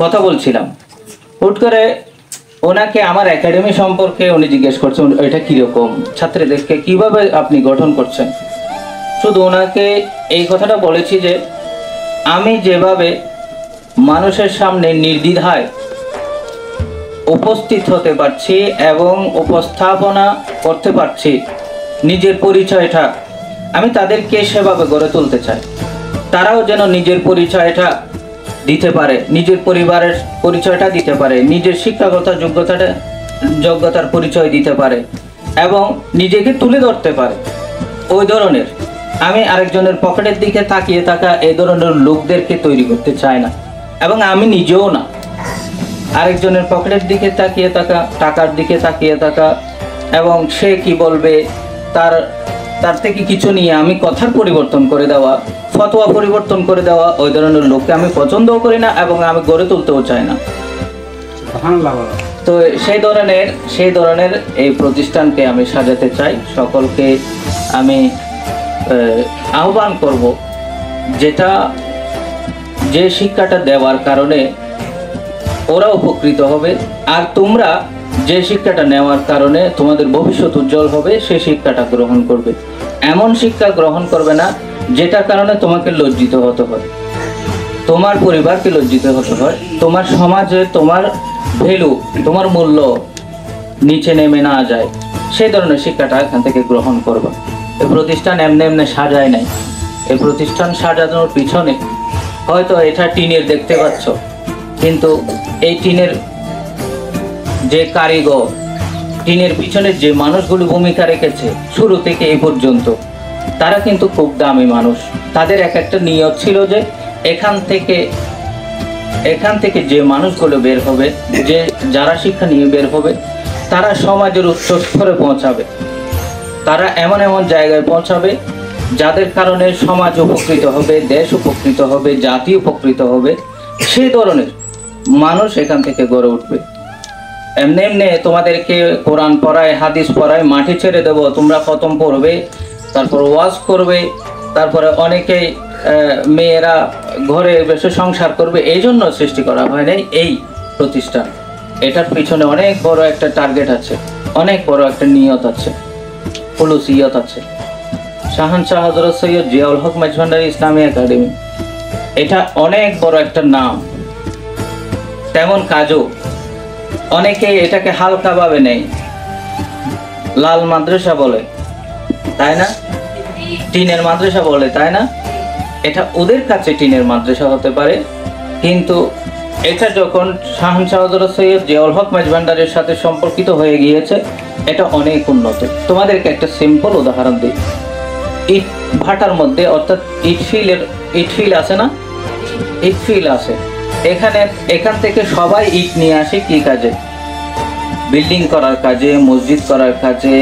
কথা বলছিলাম, হুট করে ওনাকে আমার একাডেমি সম্পর্কে উনি জিজ্ঞেস করছেন এটা কীরকম, ছাত্রীদেরকে কিভাবে আপনি গঠন করছেন। শুধু ওনাকে এই কথাটা বলেছি যে আমি যেভাবে মানুষের সামনে নির্দ্বিধায় উপস্থিত হতে পারছি এবং উপস্থাপনা করতে পারছি নিজের পরিচয়টা, আমি তাদেরকে সেভাবে গড়ে তুলতে চাই। তারাও যেন নিজের পরিচয়টা দিতে পারে, নিজের পরিবারের পরিচয়টা দিতে পারে, নিজের শিক্ষাগত যোগ্যতার পরিচয় দিতে পারে এবং নিজেকে তুলে ধরতে পারে। ওই ধরনের, আমি আরেকজনের পকেটের দিকে তাকিয়ে থাকা এই ধরনের লোকদেরকে তৈরি করতে চাই না, এবং আমি নিজেও না। আরেকজনের পকেটের দিকে তাকিয়ে থাকা, টাকার দিকে তাকিয়ে থাকা এবং সে কি বলবে তার থেকে কিছু নিয়ে আমি কথার পরিবর্তন করে দেওয়া, ফতোয়া পরিবর্তন করে দেওয়া, ওই ধরনের লোককে আমি পছন্দও করি না এবং আমি গড়ে তুলতেও চাই না। তো সেই ধরনের এই প্রতিষ্ঠানকে আমি সাজাতে চাই। সকলকে আমি আহ্বান করব যে শিক্ষাটা দেওয়ার কারণে ওরা উপকৃত হবে, আর তোমরা যে শিক্ষাটা নেওয়ার কারণে তোমাদের ভবিষ্যৎ উজ্জ্বল হবে সেই শিক্ষাটা গ্রহণ করবে। এমন শিক্ষা গ্রহণ করবে না যেটার কারণে তোমাকে লজ্জিত হতে হয়, তোমার পরিবারকে লজ্জিত হতে হয়, তোমার সমাজে তোমার ভ্যালু, তোমার মূল্য নিচে নেমে না যায়, সেই ধরনের শিক্ষাটা এখান থেকে গ্রহণ করবা। এই প্রতিষ্ঠান এমনি এমনি সাজায় নাই। এই প্রতিষ্ঠান সাজানোর পিছনে হয়তো এটা টিনের দেখতে পাচ্ছ, কিন্তু এই টিনের যে কারিগর, টিনের পিছনে যে মানুষগুলো ভূমিকা রেখেছে শুরু থেকে এই পর্যন্ত, তারা কিন্তু খুব দামি মানুষ। তাদের এক একটা নিয়ত ছিল যে এখান থেকে যে মানুষগুলো বের হবে, যারা শিক্ষা নিয়ে বের হবে, তারা সমাজের উচ্চ স্তরে পৌঁছাবে, তারা এমন এমন জায়গায় পৌঁছাবে যাদের কারণে সমাজ উপকৃত হবে, দেশ উপকৃত হবে, জাতি উপকৃত হবে। সেই ধরনের মানুষ এখান থেকে গড়ে উঠবে। এমনি এমনি তোমাদেরকে কোরআন পড়ায়, হাদিস পড়ায় মাঠে ছেড়ে দেবো, তোমরা খতম পড়বে, তারপর ওয়াজ করবে, তারপরে অনেকেই মেয়েরা ঘরে বসে সংসার করবে, এই জন্য সৃষ্টি করা হয় নাই এই প্রতিষ্ঠান। এটার পিছনে অনেক বড় একটা টার্গেট আছে, অনেক বড় একটা নিয়ত আছে, ফুলুসিয়ত আছে। শাহানশাহ হযরত সৈয়দ জিয়াউল হক মাঝভান্ডারী ইসলামী একাডেমি, এটা অনেক বড় একটা নাম, তেমন কাজও। অনেকে এটাকে হালকাভাবে নেয়, লাল মাদ্রাসা বলে, তাই না? টিনের মাদ্রাসা বলে, তাই না? এটা ওদের কাছে টিনের মাদ্রাসা হতে পারে, কিন্তু এটা যখন শাহানশাহ হযরত সৈয়দ জিয়াউল হক মাঝভান্ডারের সাথে সম্পর্কিত হয়ে গিয়েছে, এটা অনেক উন্নত। তোমাদেরকে একটা সিম্পল উদাহরণ দিই। ইট ভাটার মধ্যে, অর্থাৎ ইট ফিল আছে না, ইট ফিল আছে, এখান থেকে সবাই ইট নিয়ে আসে কি কাজে? বিল্ডিং করার কাজে, মসজিদ করার কাজে,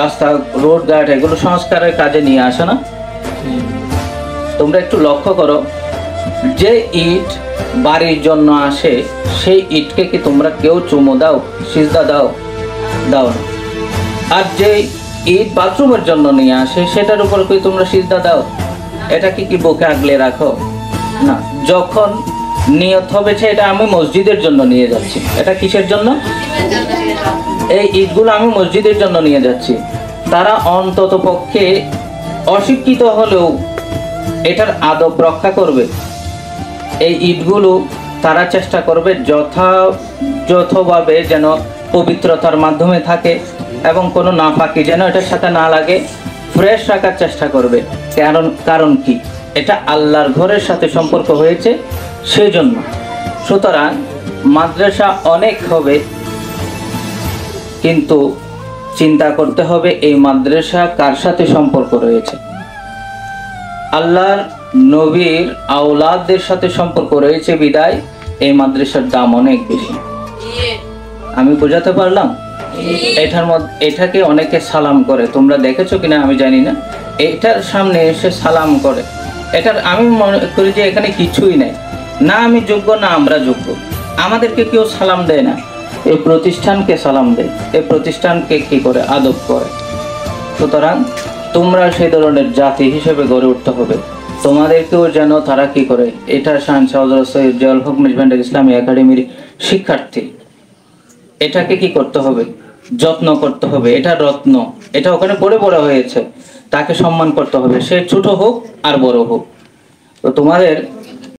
রাস্তা, রোড ঘাট, এগুলো সংস্কারের কাজে নিয়ে আসে না? তোমরা একটু লক্ষ্য করো, যে ইট বাড়ির জন্য আসে সেই ইটকে কি তোমরা কেউ চুমো দাও, সিজদা দাও না? আর যে ইট বাথরুমের জন্য নিয়ে আসে সেটার উপর কি তোমরা সিজদা দাও? এটা কি বুকে আগলে রাখো? না। যখন নিয়ত হবে এটা আমি মসজিদের জন্য নিয়ে যাচ্ছি, এটা কিসের জন্য? এই ইটগুলো আমি মসজিদের জন্য নিয়ে যাচ্ছি, তারা অন্তত পক্ষে অশিক্ষিত হলেও এটার আদব রক্ষা করবে। এই ইটগুলো তারা চেষ্টা করবে যথাযথভাবে যেন পবিত্রতার মাধ্যমে থাকে এবং কোনো নাপাকি যেন এটার সাথে না লাগে, ফ্রেশ রাখার চেষ্টা করবে। কারণ কি? এটা আল্লাহর ঘরের সাথে সম্পর্ক হয়েছে, সেই জন্য। সুতরাং মাদ্রাসা অনেক হবে, কিন্তু চিন্তা করতে হবে এই মাদ্রাসা কার সাথে সম্পর্ক রয়েছে। আল্লাহর নবীর আওলাদদের সাথে সম্পর্ক রয়েছে বিদায় এই মাদ্রাসার দাম অনেক বেশি। আমি বোঝাতে পারলাম? এটাকে অনেকে সালাম করে, তোমরা দেখেছো কিনা আমি জানি না। এটার সামনে এসে সালাম করে, এটার আমি মনে করি যে এখানে কিছুই নেই, না আমি যোগ্য না আমরা যোগ্য, আমাদেরকে কেউ সালাম দেয় না, এই প্রতিষ্ঠানকে সালাম দেয়, এই প্রতিষ্ঠানকে কি করে আদব করে। সুতরাং তোমরা সেই ধরনের জাতি হিসেবে গড়ে উঠতে হবে। তোমাদেরকেও যেন তারা কি করে, এটা শাহজাহান হযরত সৈয়দ জিয়াউল হক মিডল্যান্ড ইসলামী একাডেমির শিক্ষার্থী, এটাকে কি করতে হবে, যত্ন করতে হবে। এটা রত্ন, এটা ওখানে পড়ে পড়া হয়েছে, তাকে সম্মান করতে হবে, সে ছোট হোক আর বড় হোক। তো তোমাদের